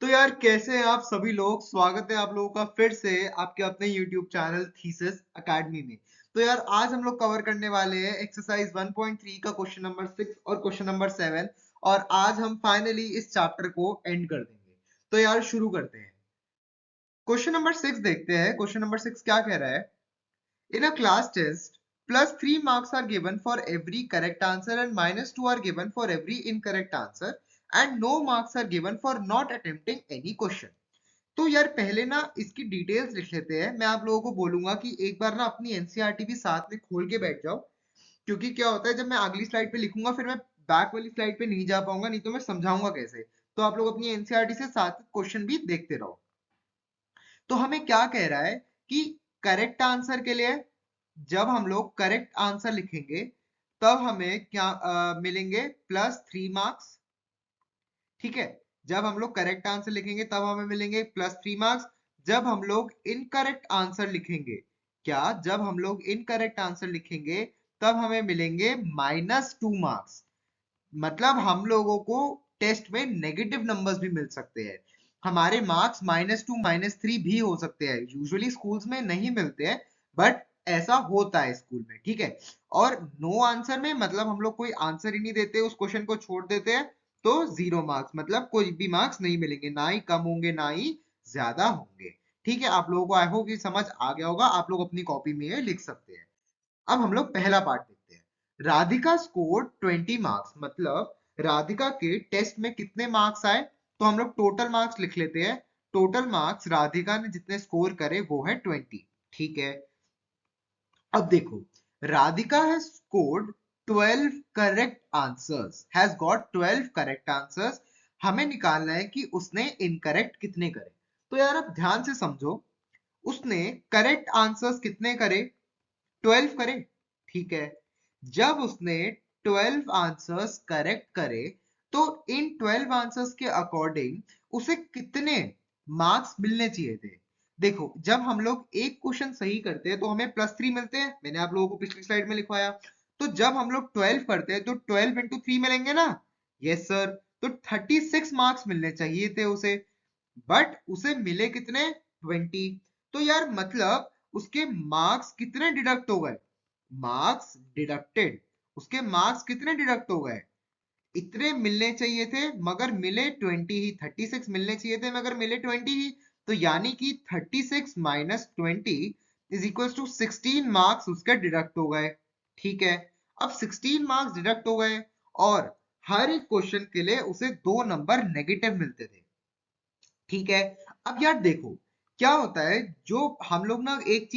तो यार कैसे हैं आप सभी लोग। स्वागत है आप लोगों का फिर से आपके अपने YouTube चैनल थीसिस एकेडमी में। तो यार आज हम लोग कवर करने वाले हैं एक्सरसाइज 1.3 का क्वेश्चन नंबर 6 और क्वेश्चन नंबर 7 और आज हम फाइनली इस चैप्टर को एंड कर देंगे। तो यार शुरू करते हैं। क्वेश्चन नंबर 6 देखते हैं। क्वेश्चन नंबर 6 क्या कह रहा है। In a class test, +3 marks are given for every correct answer and -2 are given for every incorrect answer and no marks are given for not attempting any question. तो यार पहले ना इसकी डिटेल्स लिख लेते हैं। मैं आप लोगों को बोलूंगा कि एक बार ना अपनी एनसीईआरटी भी साथ में खोल के बैठ जाओ, क्योंकि क्या होता है जब मैं अगली स्लाइड पे लिखूंगा फिर मैं बैक वाली स्लाइड पे नहीं जा पाऊंगा, नहीं तो मैं समझाऊंगा कैसे। तो आप लोग अपनी एनसीईआरटी से साथ क्वेश्चन भी देखते रहो। तो हमें क्या कह रहा है कि करेक्ट आंसर के लिए जब हम लोग करेक्ट आंसर लिखेंगे तब हमें क्या मिलेंगे +3 मार्क्स। ठीक है, जब हम लोग करेक्ट आंसर लिखेंगे तब हमें मिलेंगे +3 मार्क्स। जब हम लोग इनकरेक्ट आंसर लिखेंगे, क्या जब हम लोग इनकरेक्ट आंसर लिखेंगे तब हमें मिलेंगे -2 मार्क्स। मतलब हम लोगों को टेस्ट में नेगेटिव नंबर्स भी मिल सकते हैं। हमारे मार्क्स -2 -3 भी हो सकते हैं। यूजुअली स्कूल्स में नहीं मिलते हैं, बट ऐसा होता है स्कूल में। ठीक है, और नो आंसर में मतलब हम लोग कोई आंसर ही नहीं देते, उस क्वेश्चन को छोड़ देते हैं, तो 0 मार्क्स मतलब कोई भी मार्क्स नहीं मिलेंगे, ना ही कम होंगे ना ही ज्यादा होंगे। ठीक है, आप लोगों को आई होप ये समझ आ गया होगा। आप लोग अपनी कॉपी में ये लिख सकते हैं। अब हम लोग पहला पार्ट देखते हैं। राधिका स्कोर 20 मार्क्स, मतलब राधिका के टेस्ट में कितने मार्क्स आए। तो हम लोग टोटल मार्क्स लिख लेते हैं। टोटल मार्क्स राधिका ने जितने स्कोर करे वो है 20। ठीक है, अब देखो, Radhika has scored 12 correct answers, has got 12 correct answers. हमें निकालना है कि उसने इनकरेक्ट कितने करे। तो यार अब ध्यान से समझो, उसने करेक्ट आंसर्स कितने करे, 12 करे। ठीक है, जब उसने 12 आंसर्स करेक्ट करे तो इन 12 आंसर्स के अकॉर्डिंग उसे कितने मार्क्स मिलने चाहिए थे। देखो, जब हम लोग एक क्वेश्चन सही करते हैं तो हमें +3 मिलते हैं, मैंने आप लोगों को पिछली स्लाइड में लिखवाया। तो जब हम लोग 12 करते हैं तो 12 इंटू 3 मिलेंगे ना। यस सर, तो 36 मार्क्स मिलने चाहिए थे उसे, बट उसे मिले कितने, 20। तो यार मतलब उसके मार्क्स कितने डिडक्ट हो गए, मार्क्स डिडक्टेड, उसके मार्क्स कितने डिडक्ट हो गए, इतने मिलने चाहिए थे मगर मिले 20 ही। 36 मिलने चाहिए थे मगर मिले 20 ही। तो यानी कि 36 minus 20 is equal to 16 marks उसके डिडक्ट हो गए। ठीक है, अब 16 मार्क्स डिडक्ट हो गए और हर एक क्वेश्चन के लिए उसे 2 नंबर नेगेटिव मिलते थे। ठीक है, अब यार देखो क्या होता है, जो हम लोग ना एक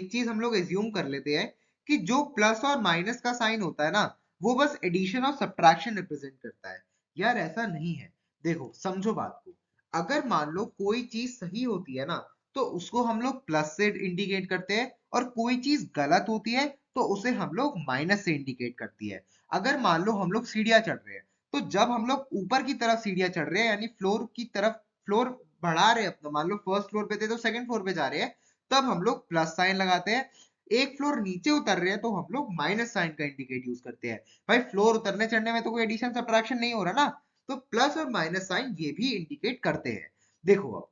चीज हम लोग एज्यूम कर लेते हैं कि जो प्लस और माइनस का साइन होता है ना, वो बस एडिशन और सब्ट्रैक्शन रिप्रेजेंट करता है। यार ऐसा नहीं है। देखो समझो बात को, अगर मान लो कोई चीज सही होती है ना तो उसको हम लोग प्लस से इंडिकेट करते हैं, और कोई चीज गलत होती है तो उसे हम लोग माइनस से इंडिकेट करती है। अगर मान लो हम लोग सीढ़ियां चढ़ रहे हैं, तो जब हम लोग ऊपर की तरफ सीढ़ियां चढ़ रहे हैं यानी फ्लोर की तरफ, फ्लोर बढ़ा रहे हैं अपना, मान लो फर्स्ट फ्लोर पे थे तो सेकंड फ्लोर पे जा रहे हैं, तब हम लोग प्लस साइन लगाते हैं। एक फ्लोर नीचे उतर रहे हैं तो हम लोग माइनस साइन का इंडिकेट यूज करते हैं। भाई फ्लोर उतरने चढ़ने में तो कोई एडिशन सब्ट्रैक्शन नहीं हो रहा ना, तो प्लस और माइनस साइन ये भी इंडिकेट करते हैं। देखो अब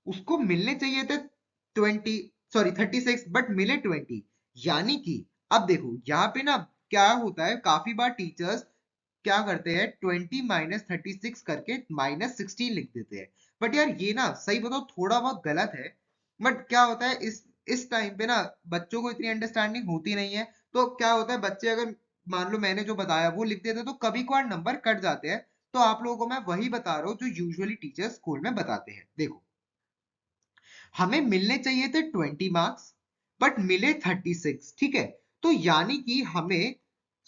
उसको मिलने चाहिए थे 20, सॉरी 36, बट मिले 20। यानी कि अब देखो यहाँ पे ना क्या होता है, काफी बार टीचर्स क्या करते हैं 20 माइनस 36 करके -16 लिख देते हैं। बट यार ये ना सही बताओ थोड़ा बहुत गलत है। बट क्या होता है इस टाइम पे ना बच्चों को इतनी अंडरस्टैंडिंग होती नहीं है। तो क्या होता है, बच्चे अगर मान लो मैंने जो बताया वो लिख देते तो कभी कभार नंबर कट जाते हैं। तो आप लोगों को मैं वही बता रहा हूँ जो यूजुअली टीचर्स स्कूल में बताते हैं। देखो, हमें मिलने चाहिए थे 20 मार्क्स बट मिले 36। ठीक है, तो यानी कि हमें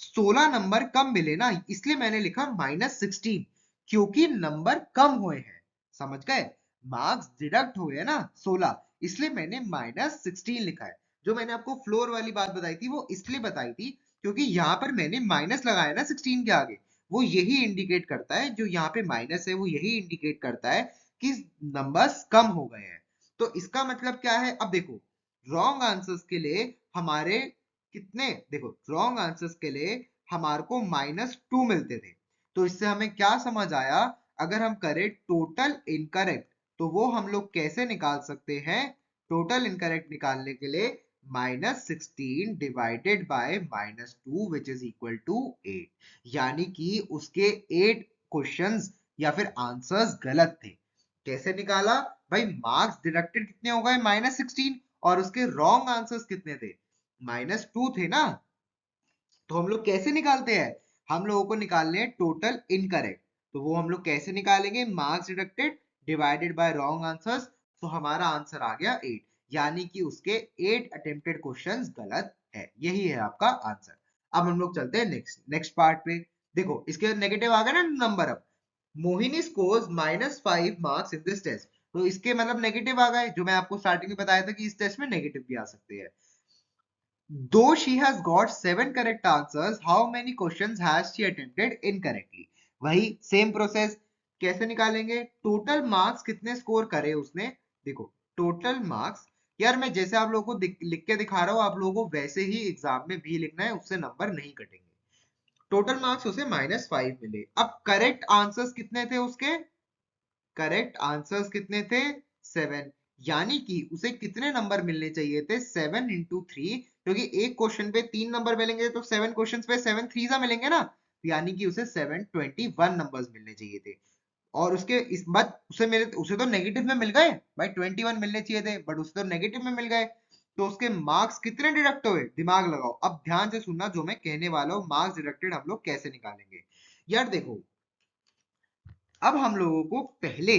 16 नंबर कम मिले ना, इसलिए मैंने लिखा -16, क्योंकि नंबर कम हुए हैं। समझ गए, मार्क्स डिडक्ट हुए हैं ना 16, इसलिए मैंने -16 लिखा है। जो मैंने आपको फ्लोर वाली बात बताई थी वो इसलिए बताई थी क्योंकि यहाँ पर मैंने माइनस लगाया ना 16 के आगे, वो यही इंडिकेट करता है, जो यहाँ पे माइनस है वो यही इंडिकेट करता है कि नंबर्स कम हो गए हैं। तो इसका मतलब क्या है, अब देखो रॉन्ग आंसर्स के लिए हमारे कितने, देखो रॉन्ग आंसर्स के लिए हमारे को -2 मिलते थे। तो इससे हमें क्या समझ आया, अगर हम करें टोटल इनकरेक्ट, तो वो हम लोग कैसे निकाल सकते हैं? टोटल इनकरेक्ट निकालने के लिए -16 divided by -2 which is equal to 8, यानी कि उसके 8 क्वेश्चंस या फिर आंसर्स गलत थे। कैसे निकाला भाई? मार्क्स डिडक्टेड कितने हो गए? -16, और उसके रॉन्ग आंसर्स कितने थे? -2 थे ना। तो हम लोग कैसे निकालते हैं? हम लोगों को निकालने हैं टोटल इनकरेक्ट। तो वो हम लोग कैसे निकालेंगे? Marks deducted divided by wrong answers. तो हमारा आंसर आ गया 8, यानी कि उसके 8 अटेम्प्टेड क्वेश्चंस गलत है। यही है आपका आंसर। अब हम लोग चलते हैं नेक्स्ट पार्ट पे। देखो इसके नेगेटिव आ गए ना नंबर। अब Mohini scores -5 marks in this test, तो इसके मतलब नेगेटिव आ गए, जो मैं आपको स्टार्टिंग में बताया था कि इस टेस्ट में नेगेटिव भी आ सकते हैं। Though she has got 7 correct answers, how many questions has she attempted incorrectly? वही सेम प्रोसेस। कैसे निकालेंगे? टोटल मार्क्स कितने स्कोर करे उसने। देखो टोटल मार्क्स, यार मैं जैसे आप लोगों को लिख के दिखा रहा हूँ, आप लोगों को वैसे ही एग्जाम में भी लिखना है, उससे नंबर नहीं कटेंगे। टोटल मार्क्स उसे -5 मिले। अब करेक्ट आंसर्स कितने थे उसके? करेक्ट आंसर्स कितने थे? 7, यानी कि उसे कितने नंबर मिलने चाहिए थे? 7 इंटू 3, क्योंकि एक क्वेश्चन पे 3 नंबर मिलेंगे, तो 7 क्वेश्चन पे 7 3 मिलेंगे ना, यानी कि उसे 721 नंबर्स मिलने चाहिए थे। और उसके इस बात उसे तो नेगेटिव में मिल गए भाई, 21 मिलने चाहिए थे, बट उसे तो नेगेटिव में मिल गए। तो उसके मार्क्स कितने डिडक्ट हुए? दिमाग लगाओ, अब ध्यान से सुनना जो मैं कहने वाला हूँ। मार्क्स डिडक्टेड हम लोग कैसे निकालेंगे? यार देखो, अब हम लोगों को पहले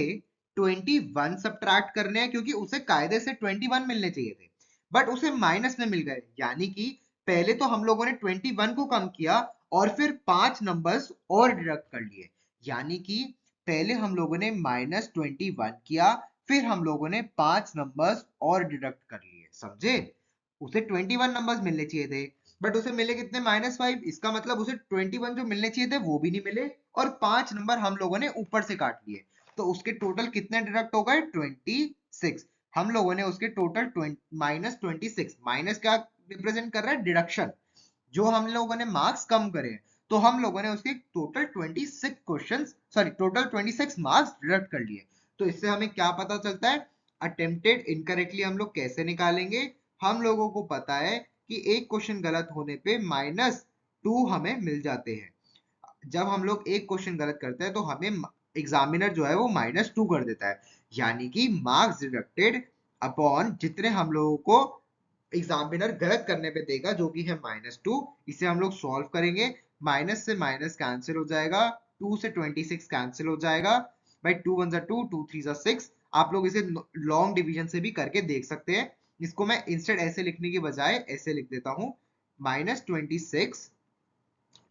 21 सब्ट्रैक्ट करने हैं, क्योंकि उसे कायदे से 21 मिलने चाहिए थे, बट उसे माइनस में मिल गए। यानी कि पहले तो हम लोगों ने 21 को कम किया और फिर 5 नंबर्स और डिडक्ट कर लिए। यानी कि पहले हम लोगों ने -21 किया, फिर हम लोगों ने 5 नंबर्स और डिडक्ट कर लिए। समझे? उसे 21 नंबर्स मिलने चाहिए थे, बट उसे मिले कितने? -5। इसका मतलब उसे 21 जो मिलने चाहिए थे वो भी नहीं मिले, और 5 नंबर हम लोगों ने ऊपर से काट लिए। तो उसके टोटल कितने डिडक्ट हो गए? 26। हम लोगों ने उसके टोटल -26, माइनस क्या रिप्रेजेंट कर रहा है? डिडक्शन। जो हम लोगों ने मार्क्स कम करे, तो हम लोगों ने उसके total 26 question, sorry total 26 marks deduct कर लिए। तो इससे हमें क्या पता चलता है? अटेम्प्टेड इनकरेक्टली हम लोग कैसे निकालेंगे? हम लोगों को पता है कि एक क्वेश्चन गलत होने पे -2 हमें मिल जाते हैं। जब हम लोग एक क्वेश्चन गलत करते हैं तो हमें एग्जामिनर जो है वो -2 कर देता है, यानी कि मार्क्स डिडक्टेड अपॉन जितने हम लोगों को एग्जामिनर गलत करने पे देगा, जो कि है -2। इसे हम लोग सॉल्व करेंगे। माइनस से माइनस कैंसिल हो जाएगा, 2 से 26 कैंसिल हो जाएगा भाई। 2 1 2, 2 3 6। आप लोग इसे लॉन्ग डिवीजन से भी करके देख सकते हैं। इसको मैं इंस्टेड ऐसे लिखने की बजाय ऐसे लिख देता हूँ, -26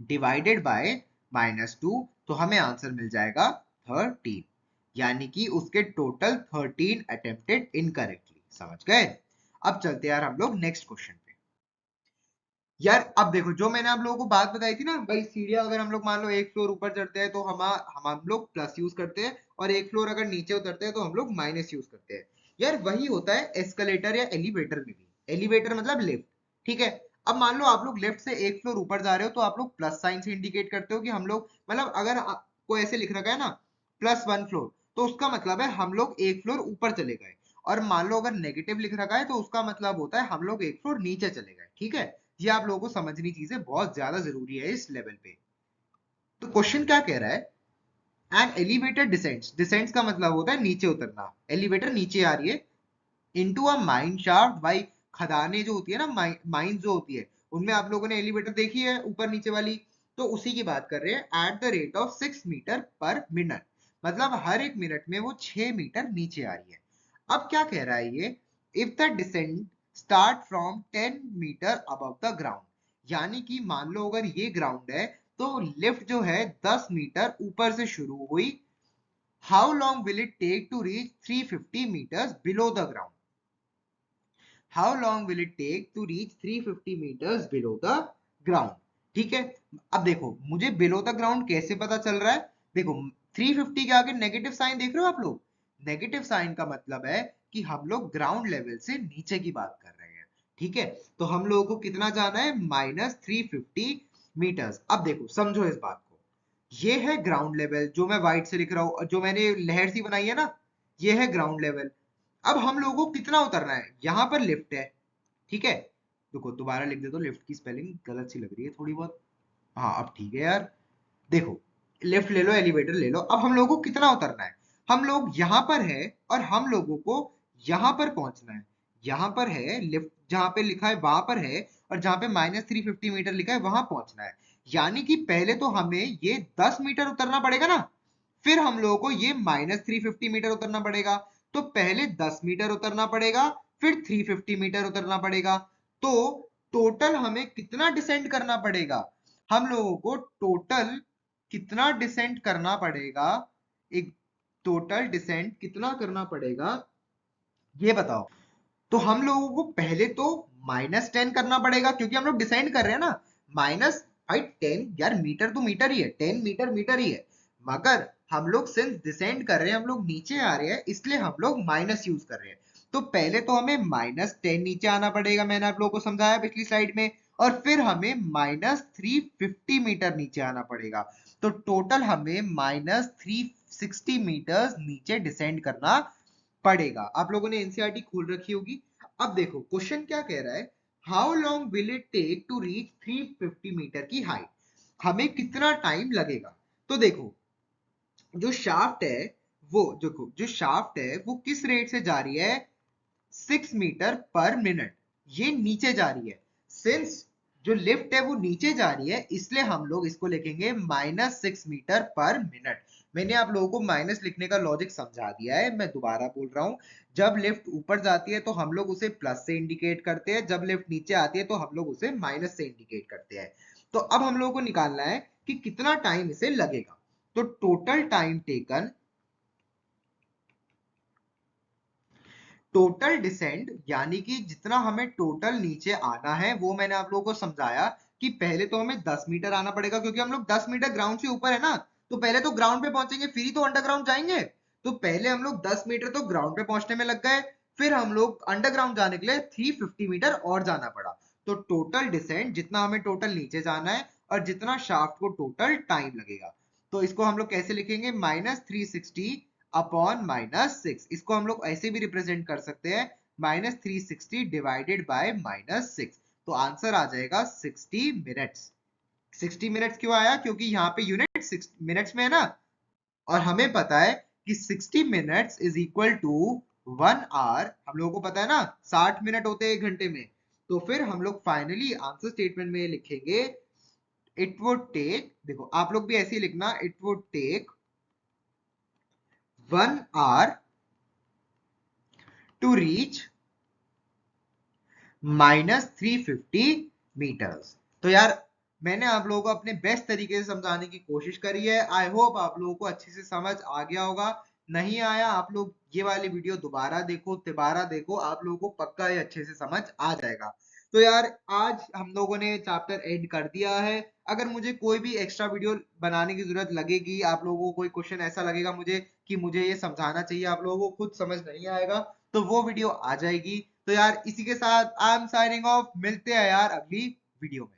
डिवाइडेड बाय -2, तो हमें आंसर मिल जाएगा 13, यानी कि उसके टोटल 13 अटेम्प्टेड इनकरेक्टली। समझ गए? अब चलते यार हम लोग नेक्स्ट क्वेश्चन पे। यार अब देखो, जो मैंने आप लोगों को बात बताई थी ना भाई, सीढ़ियां अगर हम लोग मान लो एक फ्लोर ऊपर चढ़ते हैं तो हम लोग प्लस यूज करते हैं, और एक फ्लोर अगर नीचे उतरते हैं तो हम लोग माइनस यूज करते हैं। यार वही होता है एस्केलेटर या एलिवेटर में भी। एलिवेटर मतलब लिफ्ट, ठीक है। अब मान लो आप लोग लेफ्ट से एक फ्लोर ऊपर जा रहे हो, तो आप लोग प्लस साइन से इंडिकेट करते हो कि हम लोग, मतलब अगर आपको ऐसे लिख रखा है ना +1 फ्लोर, तो उसका मतलब है हम लोग एक फ्लोर ऊपर चले गए। और मान लो अगर नेगेटिव लिख रखा है, तो उसका मतलब होता है हम लोग एक फ्लोर नीचे चले गए। ठीक है, ये आप लोगों को समझनी चीजें बहुत ज्यादा जरूरी है इस लेवल पे। तो क्वेश्चन क्या कह रहा है? एन एलिवेटर डिसेंड्स, डिसेंड्स का मतलब होता है नीचे उतरना। एलिवेटर नीचे आ रही है इनटू अ माइन शाफ्ट। भाई खदानें जो होती है ना, माइन जो होती है, उनमें आप लोगों ने एलिवेटर देखी है ऊपर नीचे वाली, तो उसी की बात कर रहे हैं। At the rate of 6 metre per minute, मतलब हर एक मिनट में वो 6 मीटर नीचे आ रही है। अब क्या कह रहा है ये? If the descent start from 10 metre above the ground, यानी कि मान लो अगर ये ग्राउंड है, तो लिफ्ट जो है 10 मीटर ऊपर से शुरू हुई। How long will it take to reach 350 metres below the ground? How long will it take to reach 350 meters below the ground? ठीक है। अब देखो मुझे बिलो द ग्राउंड कैसे पता चल रहा है? देखो 350 के आगे नेगेटिव साइन देख रहे हो आप लोग? नेगेटिव साइन का मतलब है कि हम लोग ग्राउंड लेवल से नीचे की बात कर रहे हैं। ठीक है, तो हम लोगों को कितना जाना है? -350 मीटर्स। अब देखो समझो इस बात को, ये है ग्राउंड लेवल जो मैं व्हाइट से लिख रहा हूँ, जो मैंने लहर सी बनाई है ना, ये है ग्राउंड लेवल। अब हम लोगों को कितना उतरना है, यहाँ पर लिफ्ट है, ठीक है। देखो दोबारा लिख दे, तो लिफ्ट की स्पेलिंग गलत सी लग रही है थोड़ी बहुत। हाँ अब ठीक है यार। देखो लिफ्ट ले लो, एलिवेटर ले लो, अब हम लोगों को कितना उतरना है। हम लोग यहाँ पर है और हम लोगों को यहाँ पर पहुंचना है। यहाँ पर है लिफ्ट, जहाँ पे लिखा है वहां पर है, और जहाँ पे -350 मीटर लिखा है वहां पहुंचना है। यानी कि पहले तो हमें ये 10 मीटर उतरना पड़ेगा ना, फिर हम लोगों को ये -350 मीटर उतरना पड़ेगा। तो पहले 10 मीटर उतरना पड़ेगा, फिर 350 मीटर उतरना पड़ेगा। तो टोटल हमें कितना डिसेंड करना पड़ेगा, हम लोगों को टोटल कितना डिसेंड करना पड़ेगा, एक टोटल डिसेंड कितना करना पड़ेगा ये बताओ। तो हम लोगों को पहले तो -10 करना पड़ेगा, क्योंकि हम लोग डिसेंड कर रहे हैं ना। माइनस भाई 10 यार, मीटर तो मीटर ही है, 10 मीटर मीटर ही है, मगर हम लोग सिंस डिसेंड कर रहे हैं, हम लोग नीचे आ रहे हैं, इसलिए हम लोग माइनस यूज कर रहे हैं। तो पहले तो हमें -10 नीचे आना पड़ेगा, मैंने आप लोगों को समझाया पिछली स्लाइड में, और फिर हमें -350 मीटर नीचे आना पड़ेगा। तो टोटल हमें -360 मीटर नीचे डिसेंड करना पड़ेगा। आप लोगों ने एनसीईआरटी खोल रखी होगी। अब देखो क्वेश्चन क्या कह रहा है, how long will it take to reach 350 metre की हाइट, हमें कितना टाइम लगेगा। तो देखो जो शाफ्ट है, वो देखो जो शाफ्ट है वो किस रेट से जा रही है, 6 मीटर पर मिनट, ये नीचे जा रही है। सिंस जो लिफ्ट है वो नीचे जा रही है, इसलिए हम लोग इसको लिखेंगे -6 मीटर पर मिनट। मैंने आप लोगों को माइनस लिखने का लॉजिक समझा दिया है, मैं दोबारा बोल रहा हूँ। जब लिफ्ट ऊपर जाती है तो हम लोग उसे प्लस से इंडिकेट करते हैं, जब लिफ्ट नीचे आती है तो हम लोग उसे माइनस से इंडिकेट करते हैं। तो अब हम लोगों को निकालना है कि कितना टाइम इसे लगेगा। तो total time taken, total descent, यानी कि जितना हमें टोटल नीचे आना है वो मैंने आप लोगों को समझाया कि पहले तो हमें 10 मीटर आना पड़ेगा, क्योंकि हम लोग 10 मीटर ग्राउंड से ऊपर है ना। तो पहले तो ग्राउंड पे पहुंचेंगे, फिर ही तो अंडरग्राउंड जाएंगे। तो पहले हम लोग 10 मीटर तो ग्राउंड पे पहुंचने में लग गए, फिर हम लोग अंडरग्राउंड जाने के लिए 350 मीटर और जाना पड़ा। तो टोटल डिसेंट जितना हमें टोटल नीचे जाना है, और जितना शाफ्ट को टोटल टाइम लगेगा, तो इसको हम लोग कैसे लिखेंगे, -360 अपॉन -6। इसको हम लोग ऐसे भी रिप्रेजेंट कर सकते हैं, -360 डिवाइडेड बाय -6। तो आंसर आ जाएगा 60 मिनट्स। 60 मिनट्स क्यों आया, क्योंकि यहाँ पे यूनिट 6 मिनट्स में है ना, और हमें पता है कि 60 minutes is equal to 1 hour. हम लोगों को पता है ना 60 मिनट होते हैं 1 घंटे में। तो फिर हम लोग फाइनली आंसर स्टेटमेंट में लिखेंगे, इट वुड टेक, देखो आप लोग भी ऐसे ही लिखना, it would take 1 hour to reach -350 metres. तो यार मैंने आप लोगों को अपने बेस्ट तरीके से समझाने की कोशिश करी है। आई होप आप लोगों को अच्छे से समझ आ गया होगा। नहीं आया, आप लोग ये वाली वीडियो दोबारा देखो, तिबारा देखो, आप लोगों को पक्का ये अच्छे से समझ आ जाएगा। तो यार आज हम लोगों ने चैप्टर एंड कर दिया है। अगर मुझे कोई भी एक्स्ट्रा वीडियो बनाने की जरूरत लगेगी, आप लोगों को कोई क्वेश्चन ऐसा लगेगा मुझे कि मुझे ये समझाना चाहिए, आप लोगों को खुद समझ नहीं आएगा, तो वो वीडियो आ जाएगी। तो यार इसी के साथ आई एम साइनिंग ऑफ, मिलते हैं यार अगली वीडियो में।